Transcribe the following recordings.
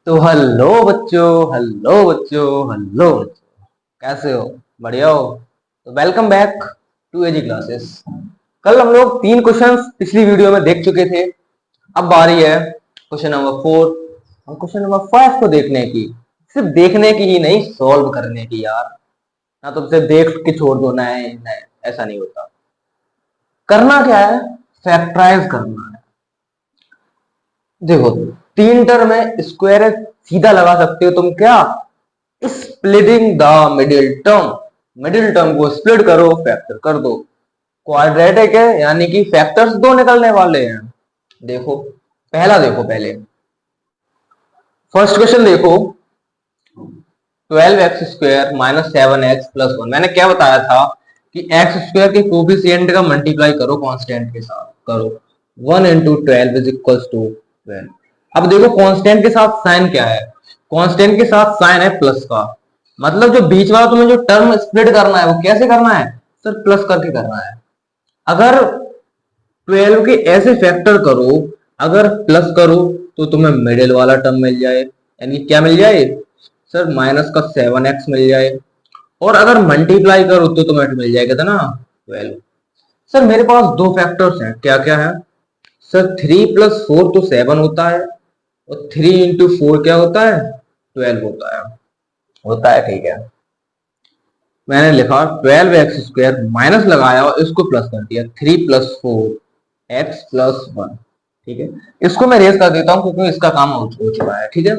तो हेलो बच्चों। कैसे हो? बढ़िया हो? तो welcome back to AG classes. कल हम लोग तीन क्वेश्चंस पिछली वीडियो में देख चुके थे। अब बारी है क्वेश्चन नंबर 4 और क्वेश्चन नंबर 5 को देखने की। सिर्फ देखने की ही नहीं, सॉल्व करने की यार। ना तो सिर्फ देख के छोड़ दो, नहीं नहीं, ऐसा नहीं होता। करना क्या है? फैक्टराइज करना है। देखो, तीन टर्म है, स्क्वायर है, सीधा लगा सकते हो तुम। क्या? स्प्लिटिंग द मिडिल टर्म को स्प्लिट करो, फैक्टर कर दो। क्वाड्रेटिक है, यानी कि फैक्टर्स दो निकलने वाले हैं। देखो, पहला देखो पहले, फर्स्ट क्वेश्चन देखो। 12x² minus 7x plus 1। मैंने क्या बताया था कि एक्स स्क्वायर के कोफिशिएंट का मल्टीप्लाई करो कांस्टेंट के साथ, करो 1 इंटू 12 इज इक्वल टू 12। अब देखो कांस्टेंट के साथ साइन क्या है। कांस्टेंट के साथ साइन है प्लस का। मतलब जो बीच वाला तुम्हें जो टर्म स्प्लिट करना है, वो कैसे करना है? सर प्लस करके करना है। अगर 12 के ऐसे फैक्टर करो, अगर प्लस करो तो तुम्हें मिडिल वाला टर्म मिल जाए, यानी क्या मिल जाए? सर माइनस का 7x मिल जाए। और अगर मल्टीप्लाई करो तो तुम्हें मिल जाएगा था ना 12। सर मेरे पास दो फैक्टर्स हैं, क्या क्या है? सर 3 प्लस 4 तो 7 होता है, और 3 इंटू 4 क्या होता है? 12 होता है। होता है, ठीक है। मैंने लिखा 12x² माइनस लगाया और इसको प्लस कर दिया, 3 प्लस 4 एक्स प्लस 1। ठीक है, इसको मैं रेस कर देता हूं क्योंकि इसका काम हो चुका है। ठीक है,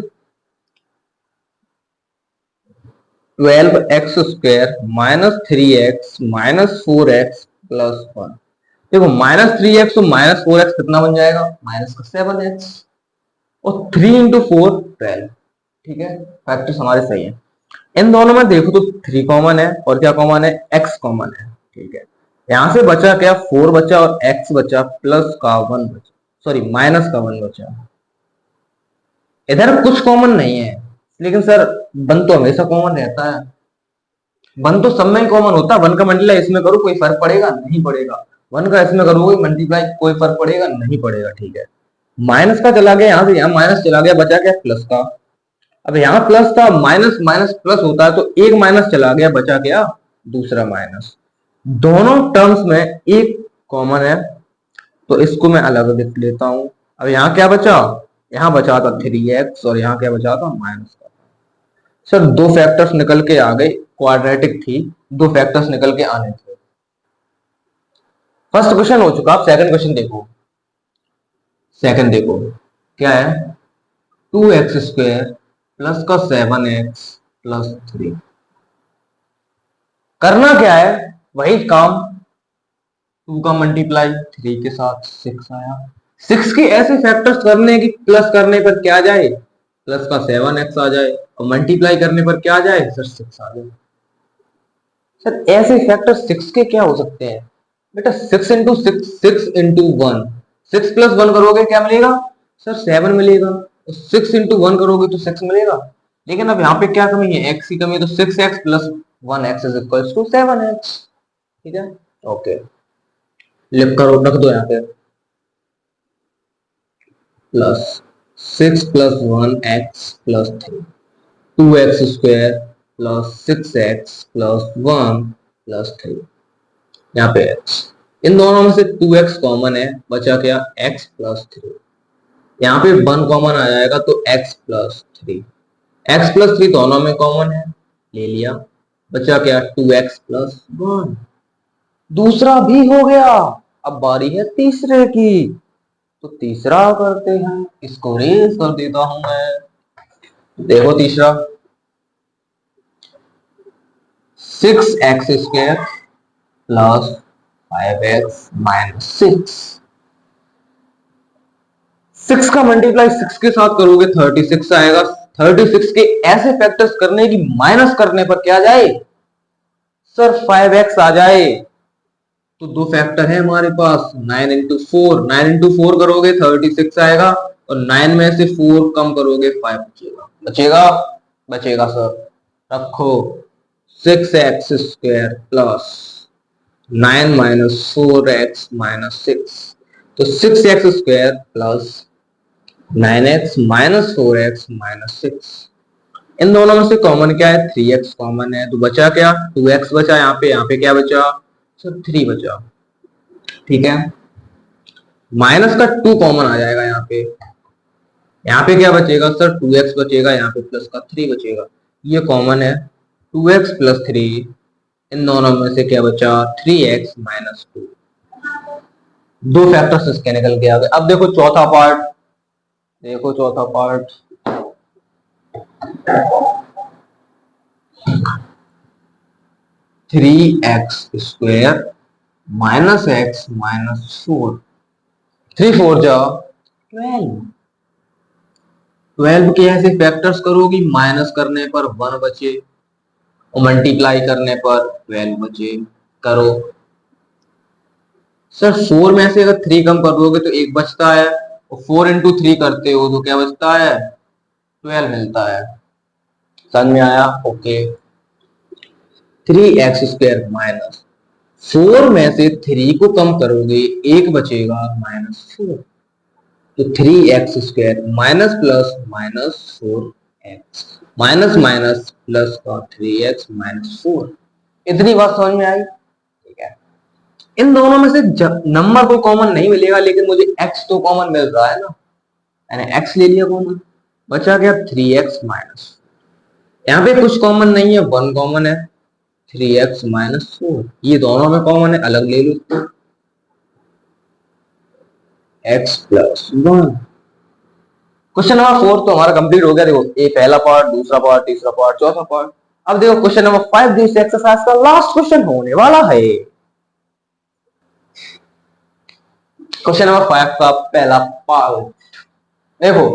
12x² minus 3x minus 4x plus 1। देखो, माइनस 3x तो माइनस 4x कितना बन जाएगा? माइनस का 7x। और 3 इंटू 4 12। ठीक है, फैक्टर्स हमारे सही है। इन दोनों में देखो तो 3 कॉमन है, और क्या कॉमन है? x कॉमन है। ठीक है, यहां से बचा क्या? 4 बचा और x बचा, प्लस का 1 बचा, सॉरी माइनस का 1 बचा। इधर कुछ कॉमन नहीं है, लेकिन सर 1 तो हमेशा कॉमन रहता है। 1 तो सब में ही कॉमन होता है। 1 का मल्टीप्लाई इसमें करो, कोई फर्क पड़ेगा? नहीं पड़ेगा। 1 का इसमें करोगे मल्टीप्लाई, कोई फर्क पड़ेगा? नहीं पड़ेगा। ठीक है, माइनस का चला गया, यहां से यहां माइनस चला गया, बचा क्या? प्लस का। अब यहाँ प्लस था, माइनस माइनस प्लस होता है, तो एक माइनस चला गया, बचा क्या? दूसरा माइनस। दोनों टर्म्स में एक कॉमन है, तो इसको मैं अलग लिख लेता हूं। अब यहाँ क्या बचा? यहाँ बचा था 3x, और यहाँ क्या बचा था? माइनस का। सर दो फैक्टर्स निकल के आ गए, क्वाड्रेटिक थी, दो फैक्टर्स निकल के आने थे। फर्स्ट क्वेश्चन हो चुका, आप सेकंड क्वेश्चन देखो। सेकंड देखो क्या है? 2x² प्लस का 7x प्लस 3। करना क्या है? वही काम, 2 का मल्टीप्लाई 3 के साथ 6 आया। 6 के ऐसे फैक्टर्स करने की, प्लस करने पर क्या आ जाए? प्लस का 7x आ जाए, और मल्टीप्लाई करने पर क्या आ जाए? सर 6 आ जाए। सर ऐसे फैक्टर 6 के क्या हो सकते हैं? बेटा 6 इंटू 6, 6 इंटू 1, 6 प्लस 1 करोगे क्या मिलेगा? सर 7 मिलेगा। 6 इंटू 1 करोगे तो 6 मिलेगा। लेकिन अब यहाँ पे क्या कमी है? x की कमी है, तो 6x plus 1x is equal to 7x। ठीक है, ओके, लिख करो, रख दो यहाँ पे। Plus 6 plus 1x plus 3, 2x² plus 6x plus 1 plus 3। यहाँ पे x, इन दोनों में से 2x कॉमन है, बचा क्या? x plus 3। यहाँ पे 1 कॉमन आ जाएगा, तो x प्लस 3। x प्लस 3 दोनों में कॉमन है, ले लिया, बचा क्या? 2x plus 1। दूसरा भी हो गया। अब बारी है तीसरे की, तो तीसरा करते हैं, इसको रेस कर देता हूं मैं। देखो तीसरा, 6x² प्लस 5x माइनस 6। 6 का मल्टीप्लाई 6 के साथ करोगे 36 आएगा। 36 के ऐसे फैक्टर्स करने की, माइनस करने पर क्या जाए? सर 5x आ जाए। तो दो फैक्टर है हमारे पास, 9 इंटू 4, 9 इंटू 4 करोगे 36 आएगा, और 9 में से 4 कम करोगे 5 बचेगा। बचेगा? बचेगा सर, रखो। 6x² plus 9 minus 4x minus 6, तो 6x² plus 9x minus 4x minus 6। इन दोनों में से कॉमन क्या है? 3x कॉमन है, तो बचा क्या? 2x बचा यहाँ पे क्या बचा? सर 3 बचा। ठीक है, माइनस का 2 कॉमन आ जाएगा यहाँ पे क्या बचेगा सर? 2x बचेगा, यहाँ पे प्लस का 3 बचेगा, ये कॉमन है। 2x प्लस 3, इन दोनों में से क्या बचा? 3x minus 2। दो फैक्टर्स इसके निकल के आ गए। अब देखो चौथा पार्ट, देखो चौथा part. 3x square minus x minus 4, 3 4 जा 12। 12 के ऐसे फैक्टर्स करोगी, माइनस करने पर 1 बचे और मल्टीप्लाई करने पर 12 बचे। करो सर, 4 में से अगर 3 कम कर दोगे तो 1 बचता है, और 4 इंटू 3 करते हो तो क्या बचता है? 12 मिलता है। समझ में आया? ओके। 3x स्क्वायर माइनस 4 में से 3 को कम करोगे 1 बचेगा माइनस 4, तो 3x square minus plus minus 4x minus minus plus का 3x माइनस 4। इतनी बात समझ में आई? ठीक है, इन दोनों में से नंबर कोई कॉमन नहीं मिलेगा, लेकिन मुझे x तो कॉमन मिल रहा है ना, मैंने x ले लिया कॉमन, बचा गया 3x माइनस। यहाँ पे कुछ कॉमन नहीं है, 1 कॉमन है, 3x माइनस 4, ये दोनों में कॉमन है, अलग ले लो तो x प्लस 1। क्वेश्चन नंबर 4 तो हमारा कंप्लीट हो गया। देखो ये पहला पार्ट, दूसरा पार्ट, तीसरा पार्ट, चौथा पार्ट। अब देखो क्वेश्चन नंबर 5 जिस एक्सरसाइज का लास्ट क्वेश्चन होने वाला है। क्वेश्चन नंबर 5 का पहला पार्ट। देखो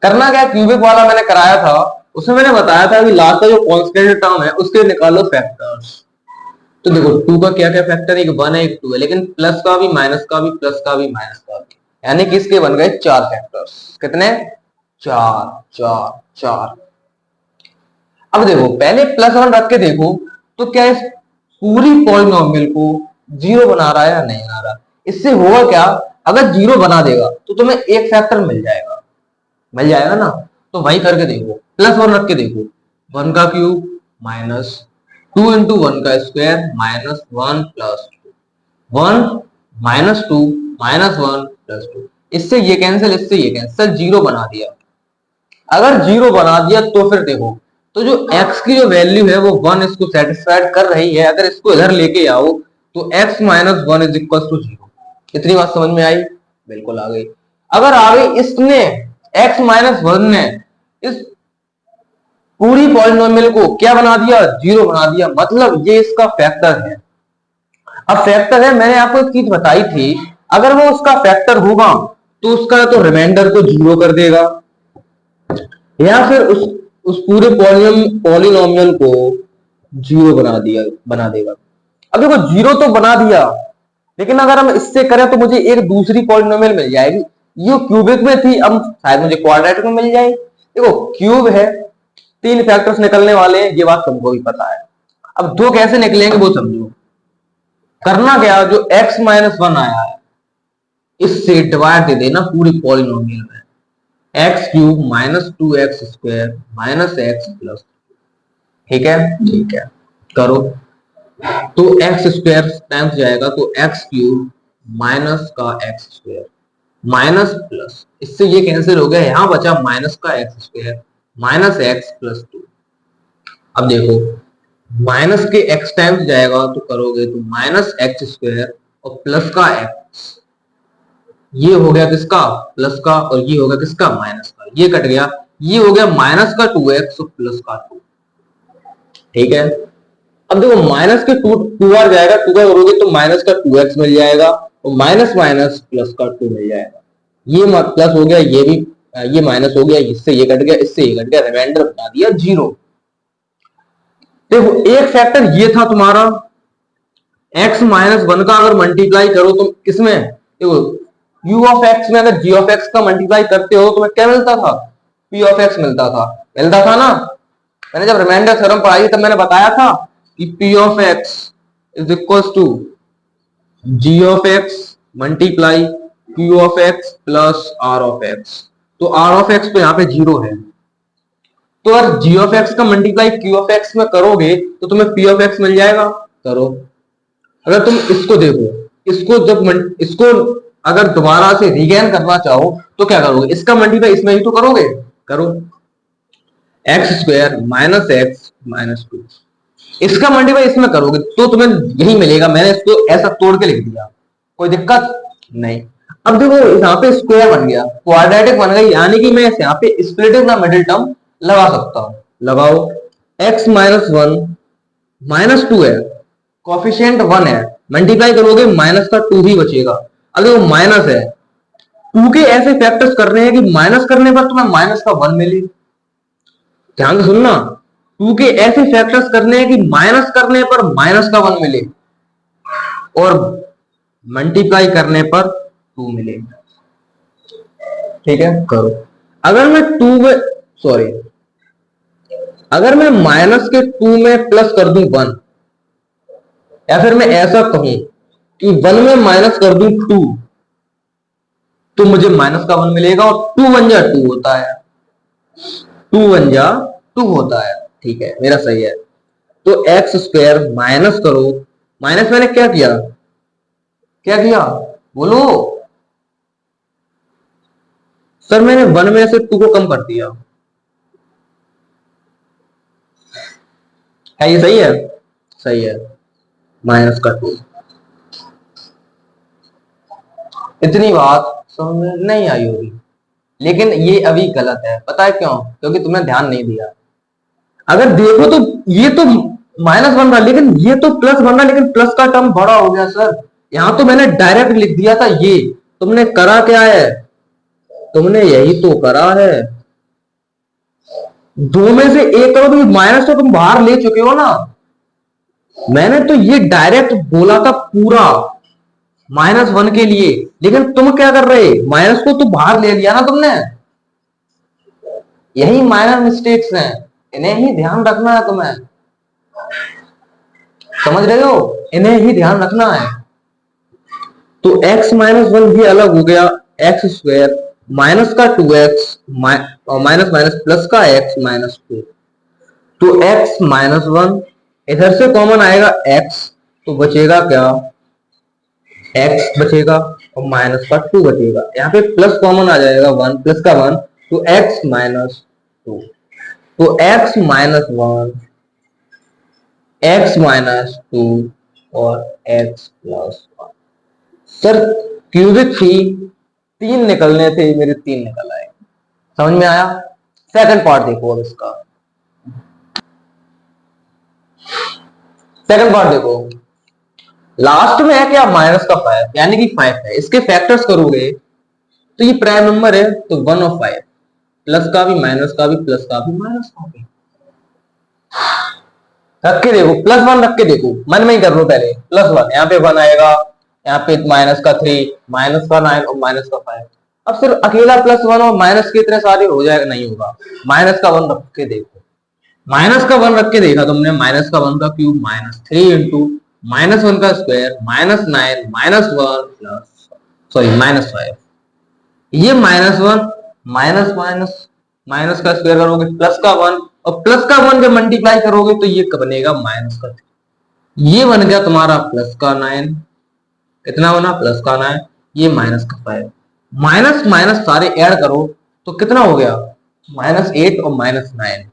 करना क्या, क्यूबिक वाला मैंने कराया था, उसमें मैंने बताया था कि लास्ट का जो कांस्टेंट टर्म है उसके निकालो फैक्टर्स। तो देखो 2 का क्या क्या फैक्टर, एक 1 है, एक 2 है, लेकिन प्लस का भी, माइनस का भी, प्लस का भी, माइनस का भी, यानी कि इसके बन गए 4 फैक्टर्स। कितने? 4 4 4। अब देखो पहले प्लस 1 रख के देखो तो क्या इस पूरी पॉलिनोमियल को 0 बना रहा है या नहीं बना रहा? इससे होगा क्या, अगर 0 बना देगा तो तुम्हें एक फैक्टर मिल जाएगा ना। तो वही करके देखो, प्लस 1 रख के देखो, 1 का क्यूब माइनस 2 इंटू 1 का square minus 1 plus 1 minus 2 minus 1 plus 2, इससे ये कैंसिल, इससे ये कैंसिल, 0 बना दिया। अगर 0 बना दिया तो फिर देखो, तो जो x की जो वैल्यू है वो 1 इसको सेटिस्फाइड कर रही है। अगर इसको इधर लेके आओ तो x minus 1 is equal to 0। इतनी बात समझ में आई? बिल्कुल आ गई। अगर आ गई, इसने x माइनस 1 ने इस पूरी पॉलिनोमियल को क्या बना दिया? 0 बना दिया, मतलब ये इसका फैक्टर है। अब फैक्टर है, मैंने आपको एक चीज बताई थी, अगर वो उसका फैक्टर होगा तो उसका तो रिमाइंडर को 0 कर देगा, या फिर उस पूरे पॉलिनोमियल को 0 बना देगा। अब देखो 0 तो बना दिया, लेकिन अगर हम इससे करें तो मुझे एक दूसरी पॉलिनोमियल मिल जाएगी। ये क्यूबिक में थी, अब शायद मुझे क्वाड्रेटिक में मिल जाएगी। देखो क्यूब है, 3 फैक्टर्स निकलने वाले हैं, ये बात तुमको भी पता है। अब 2 कैसे निकलेंगे वो समझो। करना क्या, जो x माइनस 1 आया है इससे डिवाइड दे देना पूरी पॉलिनोमियल में, x cube minus 2x square minus x plus. ठीक है, ठीक है, करो। तो एक्स स्क्वायर टाइम्स जाएगा तो एक्स क्यूब माइनस का एक्स स्क्वायर माइनस प्लस, इससे ये कैंसिल हो गया, यहां बचा माइनस का x square minus x plus 2। अब देखो माइनस के एक्स टाइम्स जाएगा तो करोगे तो माइनस एक्स स्क्वायर और प्लस का एक्स, ये हो गया किसका? प्लस का, और ये हो गया किसका? माइनस का, ये कट गया, ये हो गया माइनस का 2x और प्लस का 2। ठीक है, अब देखो माइनस के 2 बार जाएगा, 2 का करोगे तो माइनस का 2x मिल जाएगा, और माइनस माइनस प्लस का 2 मिल जाएगा। ये प्लस हो गया, ये भी, ये माइनस हो गया, इससे ये कट गया, इससे ये कट गया, रिमाइंडर बना दिया 0। देखो एक फैक्टर ये था तुम्हारा, x माइनस 1 का अगर मल्टीप्लाई करो तो किसमें, देखो u ऑफ x में अगर g ऑफ x का मल्टीप्लाई करते हो तो मैं क्या मिलता था? p ऑफ x मिलता था ना। मैंने जब रिमाइंडर थ्योरम पढ़ाई तब मैंने बताया था कि p of x is equal to g of x multiply q of x plus r of x। तो आर ऑफ एक्स तो यहाँ पे 0 है। तो अगर जी ऑफ एक्स का मल्टीप्लाई क्यू ऑफ एक्स में करोगे तो तुम्हें पी ऑफ एक्स मिल जाएगा। करो। अगर तुम इसको देखो, इसको अगर दोबारा से रिगेन करना चाहो तो क्या करोगे, इसका मल्टीप्लाई इसमें ही तो करोगे। करो। X square minus x minus 2, इसका मल्टीप्लाई इसमें करोगे तो तुम्हें यही मिलेगा। मैंने इसको ऐसा तोड़ के लिख दिया, कोई दिक्कत नहीं। अब देखो यहाँ पे स्क्वायर बन गया, क्वाड्रेटिक बन गई, यानी कि मैं यहाँ पे स्प्लिटिंग द मिडिल टर्म लगा सकता हूं। लगाओ। x माइनस 1 माइनस 2 है, कॉफिशिएंट 1 है, मल्टीप्लाई करोगे माइनस का 2 ही बचेगा। अगर वो माइनस है, 2 के ऐसे फैक्टर्स करने हैं कि माइनस करने पर तुम्हें माइनस का 1 मिले। ध्यान से सुनना, 2 के ऐसे फैक्टर्स करने हैं कि माइनस करने पर माइनस का 1 मिले और मल्टीप्लाई करने पर 2 मिले। ठीक है, करो। अगर मैं 2 में सॉरी अगर मैं माइनस के 2 में प्लस कर दूं 1, या फिर मैं ऐसा कहूं कि 1 में माइनस कर दूं 2, तो मुझे माइनस का 1 मिलेगा और 2 1 जा 2 होता है। 2 1 जा 2 होता है। ठीक है, मेरा सही है। तो एक्स स्क्वायर माइनस करो, माइनस मैंने क्या किया, क्या किया बोलो सर। मैंने 1 में से 2 को कम कर दिया। है ये सही है? सही है। माइनस का 2। इतनी बात समझ में नहीं आई होगी, लेकिन ये अभी गलत है। पता है क्यों? क्योंकि तुमने ध्यान नहीं दिया। अगर देखो तो ये तो माइनस बन रहा, लेकिन ये तो प्लस बन रहा, लेकिन प्लस का टर्म बड़ा हो गया सर। यहां तो मैंने डायरेक्ट लिख दिया था ये। तुमने करा क्या है? तुमने यही तो करा है। 2 में से 1 करो तो माइनस तो तुम बाहर ले चुके हो ना। मैंने तो ये डायरेक्ट बोला था पूरा -1 के लिए, लेकिन तुम क्या कर रहे, माइनस को तो बाहर ले लिया ना तुमने। यही माइनर मिस्टेक्स हैं, इन्हें ही ध्यान रखना है तुम्हें। समझ रहे हो? इन्हें ही ध्यान रखना है। तो x माइनस 1 भी अलग हो गया, एक्स स्क्वायर माइनस का 2x माइनस माइनस प्लस का x माइनस 2। तो x माइनस 1 इधर से कॉमन आएगा x, तो बचेगा क्या, x बचेगा और माइनस का 2 बचेगा। यहाँ पे प्लस कॉमन आ जाएगा 1 प्लस का 1, तो x माइनस 2। तो x माइनस 1, x माइनस 2 और x प्लस 1। सर क्यूबिक थी, 3 निकलने थे, मेरे 3 निकल आए। समझ में आया? सेकंड पार्ट देखो अब इसका। सेकंड पार्ट देखो, लास्ट में है क्या, माइनस का 5, यानी कि 5 है। इसके फैक्टर्स करोगे तो ये प्राइम नंबर है, तो 1 और 5, प्लस का भी माइनस का भी प्लस का भी माइनस का भी। रख के देखो, +1 रख के देखो, मन में ही कर लो पहले। +1, यहाँ पे 1 आएगा, यहाँ पे माइनस का 3, माइनस का 9 और माइनस का 5। अब सिर्फ अकेला +1 और माइनस के इतने सारे हो जाएगा, नहीं होगा। माइनस का 1 रख के देखो, माइनस का 1 रख के देखा तुमने, माइनस का 1 का क्यूब -3 इंटू -1 का स्क्वायर -9 -1 प्लस -5। ये -1 माइनस माइनस माइनस का स्क्वायर करोगे प्लस का 1, और प्लस का 1 जब मल्टीप्लाई करोगे तो ये बनेगा माइनस का 3। ये बन गया तुम्हारा प्लस का 9। कितना बना? प्लस का 9। ये माइनस का 5। माइनस माइनस सारे ऐड करो तो कितना हो गया? -8 और -9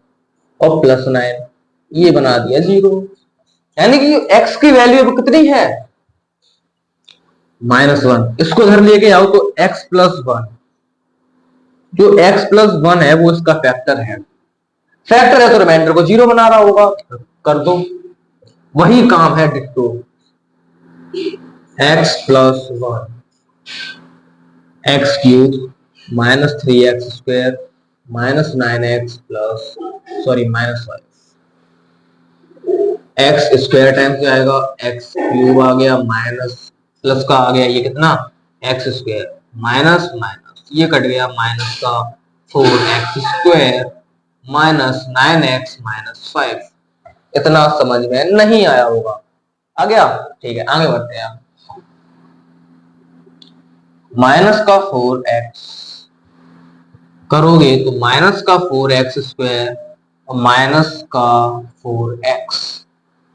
और +9। ये बना दिया 0। यानी कि x की वैल्यू अब कितनी है? -1। इसको इधर लेके आओ तो x प्लस 1, जो x प्लस 1 है वो इसका फैक्टर है। फैक्टर है तो रिमाइंडर को 0 बना रहा होगा, कर दो। वही काम है ditto. x plus 1 x cube -3x square -9x plus -5। X square time क्या आएगा? एक्स क्यूब आ गया, माइनस प्लस का आ गया, ये कितना? एक्स स्क्वायर माइनस माइनस ये कट गया, माइनस का 4x स्क्वायर -9x -5। इतना समझ में नहीं आया होगा। आ गया? ठीक है, आगे बढ़ते हैं। माइनस का 4x करोगे तो माइनस का 4x² और माइनस का 4x,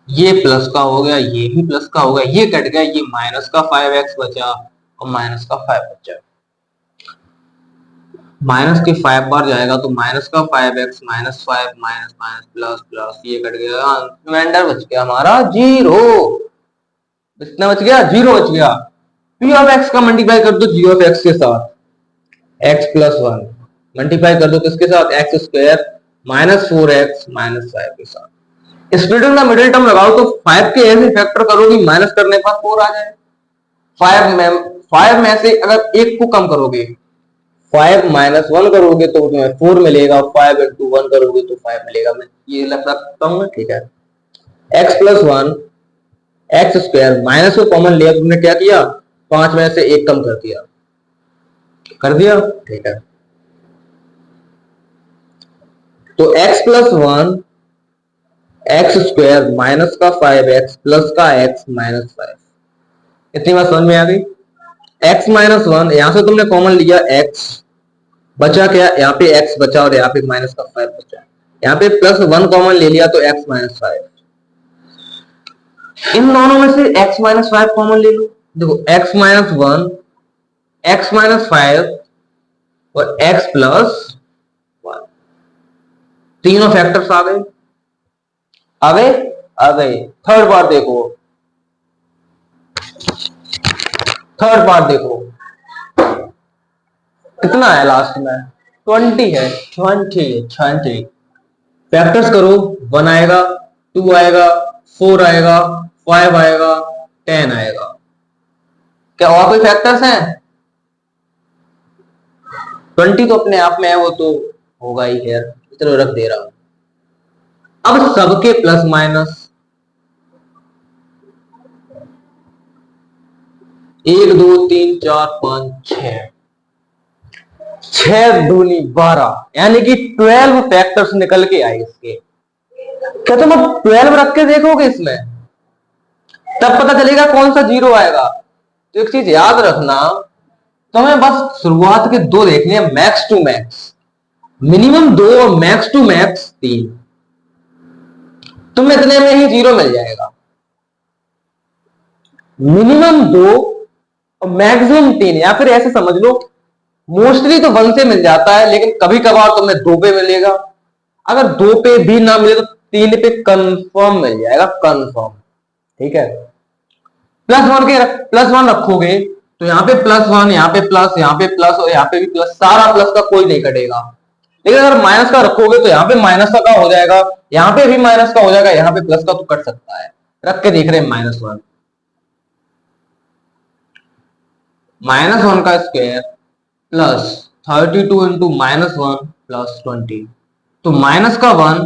ये प्लस का हो गया, ये भी प्लस का हो गया, ये कट गया, ये माइनस का 5x बचा और माइनस का 5 बचा। माइनस के 5 बार जाएगा तो माइनस का 5x minus 5 minus minus plus plus, ये कट गया, रिमाइंडर बच गया हमारा 0। कितना बच गया? 0 बच गया। p ऑफ x का मल्टीप्लाई कर दो g ऑफ x के साथ, x प्लस 1 मल्टीप्लाई कर दो किसके साथ? x² माइनस 4x माइनस 5 के साथ। Split in the middle term लगाओ तो 5 के ऐसे फैक्टर करोगे माइनस करने पर 4 आ जाए। 5 में से अगर एक को कम करोगे, 5 माइनस 1 करोगे तो तुम्हें 4 मिलेगा, 5 इंटू 1 करोगे तो 5 मिलेगा। मैं ये लग सकता हूँ ना, ठीक है। x प्लस 1 x² माइनस को कॉमन लिया, तुमने क्या किया? 5 में से एक कम कर दिया, ठीक है। तो x प्लस 1 x² माइनस का 5x प्लस का x माइनस 5, इतनी बात समझ में आ गई। x माइनस 1 यहां से तुमने कॉमन लिया, x बचा क्या? यहाँ पे x बचा और यहाँ पे माइनस का 5 बचा। यहाँ पे प्लस 1 कॉमन ले लिया तो x माइनस 5। इन दोनों में से x माइनस 5 कॉमन ले लो। देखो x माइनस 1 x माइनस 5 और x प्लस 1, तीनों फैक्टर्स आ गए, आ गए। थर्ड पार्ट देखो कितना है लास्ट में? 20 है, 20 फैक्टर्स करो, 1 आएगा, 2 आएगा, 4 आएगा, 5 आएगा, 10 आएगा। क्या और कोई फैक्टर्स हैं? 20 तो अपने आप में है, वो तो होगा ही है, चलो रख दे रहा हूं। अब सबके प्लस माइनस, 1 2 3 4 5 6, 6 दूनी 12, यानी कि 12 फैक्टर्स निकल के आए इसके। क्या तुम अब 12 रख के देखोगे इसमें, तब पता चलेगा कौन सा 0 आएगा। तो एक चीज याद रखना, तुम्हें बस शुरुआत के 2 देखने हैं, मैक्स टू मैक्स, मिनिमम 2 और मैक्स टू मैक्स 3। तुम्हें इतने में ही 0 मिल जाएगा। मिनिमम 2 और मैक्सिमम 3, या फिर ऐसे समझ लो, मोस्टली तो 1 से मिल जाता है, लेकिन कभी कभार तुम्हें 2 पे मिलेगा। अगर 2 पे भी ना मिले तो 3 पे कंफर्म मिल जाएगा, कंफर्म, ठीक है। प्लस 1 रखोगे तो यहाँ पे प्लस 1, यहाँ पे प्लस, यहाँ पे प्लस और यहाँ पे भी प्लस, सारा प्लस का कोई नहीं कटेगा। लेकिन अगर माइनस का रखोगे तो यहाँ पे माइनस का हो जाएगा, यहाँ पे भी माइनस का हो जाएगा, यहाँ पे प्लस का तो कट सकता है। रख के देख रहे हैं -1, -1 का स्क्वायर प्लस 32 इंटू -1 प्लस 20, तो माइनस का 1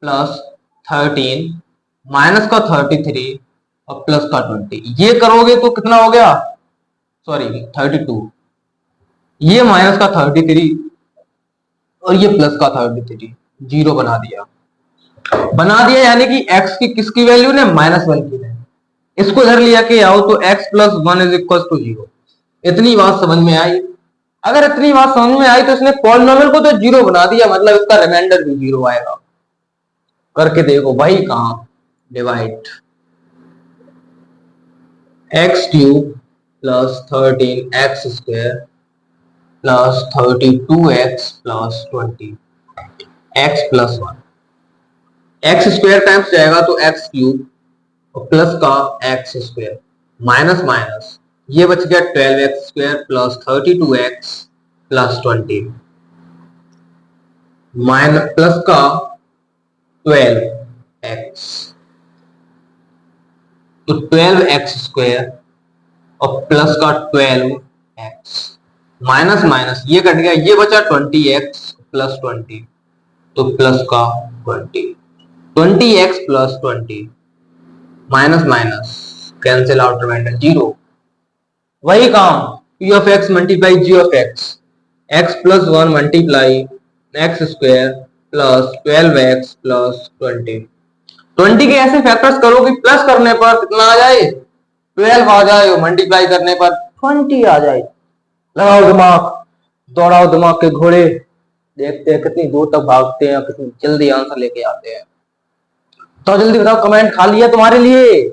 प्लस 13 माइनस का 33 और प्लस का 20, ये करोगे तो कितना हो गया? सॉरी 32, ये माइनस का 33 और ये प्लस का 33, 0 बना दिया, यानी कि x की किसकी वैल्यू ने? -1 की ने। इसको इधर लिया के आओ तो x plus 1 is equal to 0। इतनी बात समझ में आई? अगर इतनी बात समझ में आई तो इसने पॉलिनोमियल को तो 0 बना दिया, मतलब इसका रिमाइंडर भी 0 आएगा। करके देखो भाई, कहां divide, x³ plus 13x² plus 32x plus 20, x plus 1, x² times जाएगा तो x³ और प्लस का x² माइनस माइनस, ये बच गया 12x² plus 32x plus 20 minus plus का 12x, तो 12x² और प्लस का 12x माइनस माइनस, ये कट गया, ये बचा 20x प्लस 20, तो प्लस का 20x plus 20 minus minus cancel out, remainder 0। वही काम, p of x multiply g of x, x plus 1 multiply x² plus 12x plus 20 के ऐसे फैक्टर्स करो कि प्लस करने पर कितना आ जाए? 12 आ जाए और मल्टीप्लाई करने पर 20 आ जाए। लगाओ दिमाग, दौड़ाओ दिमाग के घोड़े। देखते हैं कितनी दूर तक भागते हैं, कितनी जल्दी आंसर लेके आते हैं। तो जल्दी बताओ, कमेंट खाली है तुम्हारे लिए?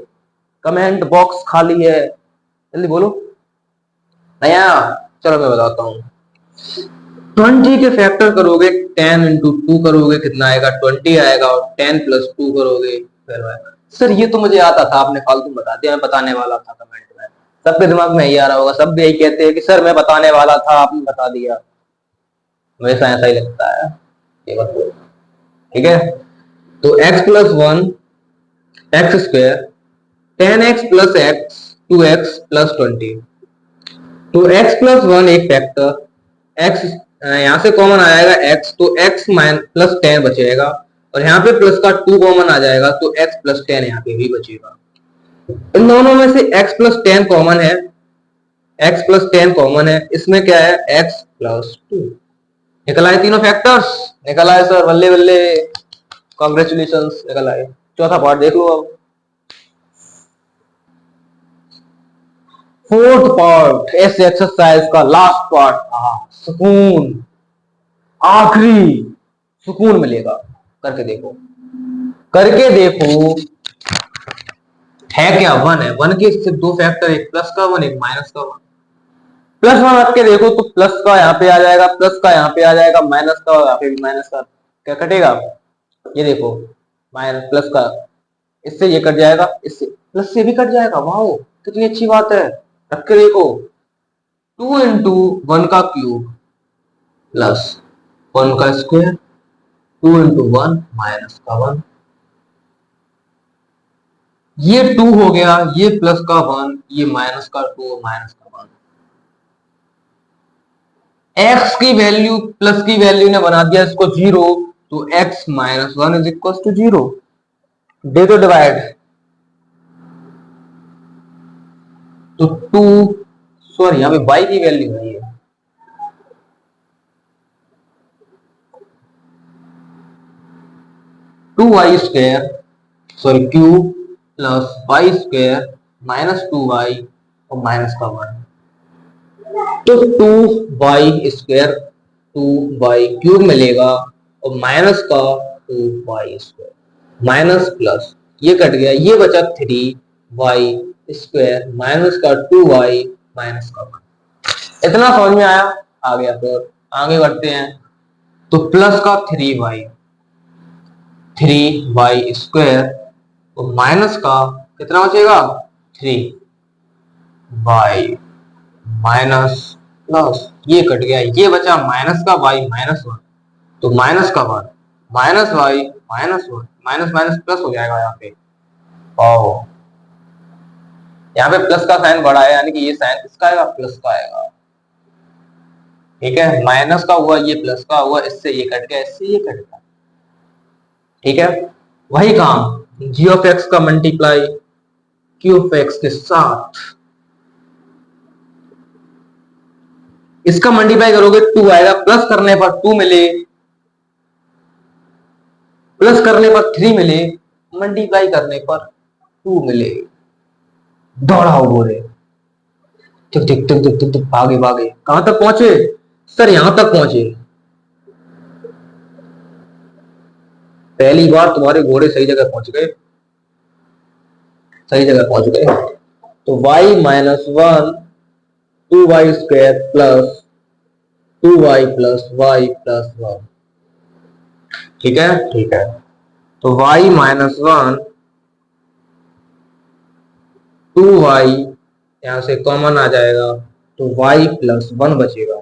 कमेंट बॉक्स खाली है, जल्दी बोलो। नया, चलो मैं बताता हूँ। 20 के फैक्टर करोगे 10 इंटू 2 करोगे कितना आएगा? 20 आएगा। और 10 प्लस 2 करोगे फिर आएगा। सर ये तो मुझे आता था, आपने फालतू बता दिया, मैं बताने वाला था कमेंट में। सबके दिमाग में यही आ रहा होगा, सब भी यही कहते हैं कि सर मैं बताने वाला था, आपने बता दिया। हमेशा ऐसा ही लगता है, ये मत बोलो, ठीक है। तो x plus 1 x square 10x plus x 2x plus 20। तो x प्लस 1 एक फैक्टर, x यहाँ से कॉमन आएगा x, तो x प्लस 10 बचेगा। और यहाँ पे प्लस का 2 कॉमन आ जाएगा, तो x प्लस 10 यहाँ पे भी बचेगा। इन दोनों में से x प्लस 10 कॉमन है, x प्लस 10 कॉमन है, इसमें क्या है? x plus 2। निकल आए तीनों फैक्टर्स, निकल आए सर, बल्ले बल्ले, कॉन्ग्रेचुलेशंस, निकल आए। चौथा पार्ट देख लो अब। फोर्थ पार्ट इस एक्सरसाइज का लास्ट पार्ट था, सुकून, आखिरी सुकून मिलेगा। करके देखो, करके देखो। है क्या? 1 है, 1 के सिर्फ दो फैक्टर, एक प्लस का 1 एक माइनस का 1। प्लस 1 रख के देखो तो प्लस का यहाँ पे आ जाएगा, प्लस का यहाँ पे आ जाएगा, माइनस का यहाँ पे भी माइनस का, क्या कटेगा? ये देखो, माइनस प्लस का, इससे ये कट जाएगा, इससे प्लस से भी कट जाएगा। वाह कितनी अच्छी बात है। रख के देखो, 2 इंटू 1 का क्यूब प्लस 1 का स्क्वायर, 2 इंटू 1 माइनस का 1। ये 2 हो गया, ये प्लस का 1, ये माइनस का 2 माइनस का 1। x की वैल्यू प्लस की वैल्यू ने बना दिया इसको 0, तो x minus 1 is equal to 0। दे दो डिवाइड, तो 2, सॉरी यहाँ पे y की वैल्यू है, ये 2y square sorry cube plus y square minus 2y और माइनस का 1। तो 2y स्क्वायर 2y क्यूब मिलेगा और माइनस का 2y स्क्वायर, माइनस प्लस ये कट गया, ये बचा 3y स्क्वायर माइनस का 2y माइनस का 1। इतना समझ में आया? आ गया। फिर आगे बढ़ते हैं। तो प्लस का 3y स्क्वायर और माइनस का कितना बचेगा? 3y माइनस प्लस ये कट गया, ये बचा माइनस का y माइनस 1, तो माइनस का 1 minus y minus 1, minus minus plus हो जाएगा यहाँ पे। और यहाँ पे प्लस का साइन बड़ा है, यानी कि ये साइन किसका आएगा? प्लस का आएगा। ठीक है, माइनस का हुआ, ये प्लस का हुआ, इससे ये कट गया, इससे ये कट गया। ठीक है, वही काम जी ऑफ एक्स का मल्टीप्लाई क्यू ऑफ एक्स के साथ, इसका मल्टीप्लाई करोगे 2 आएगा, प्लस करने पर 2 मिले, प्लस करने पर 3 मिले, मल्टीप्लाई करने पर 2 मिले। दौड़ाओ बोले, टिक टिक टिक टिक टिक टिक, भागे भागे, कहां तक पहुंचे? सर यहां तक पहुंचे। पहली बार तुम्हारे घोड़े सही जगह पहुंच गए, सही जगह पहुंच गए। तो y minus 1 2y square plus 2y plus y plus 1। ठीक है, ठीक है। तो y माइनस 1 2y यहां से कॉमन आ जाएगा, तो y प्लस 1 बचेगा,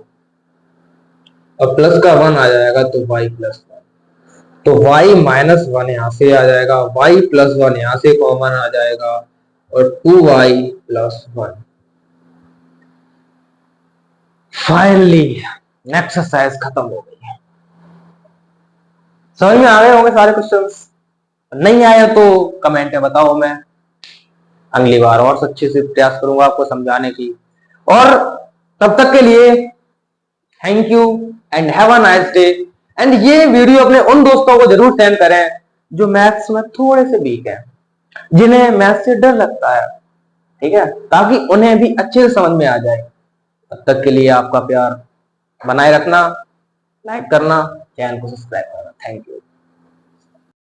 और प्लस का 1 आ जाएगा, तो y प्लस 1। तो y माइनस 1 यहां से आ जाएगा, y प्लस 1 यहां से कॉमन आ जाएगा, और 2y प्लस 1। फाइनली एक्सरसाइज खत्म हो गई है। समझ में आ गए होंगे सारे क्वेश्चंस? नहीं आया तो कमेंट में बताओ, मैं अगली बार और अच्छे से प्रयास करूंगा आपको समझाने की। और तब तक के लिए thank you and have a nice day. And ये वीडियो अपने उन दोस्तों को जरूर सेंड करें जो मैथ्स में थोड़े से वीक है, जिन्हें मैथ्स से डर लगता है, ठीक है, ताकि उन्हें भी अच्छे से समझ में आ जाए। तब तक के लिए आपका प्यार बनाए रखना। लाइक करना, चैनल को सब्सक्राइब करना। Thank you.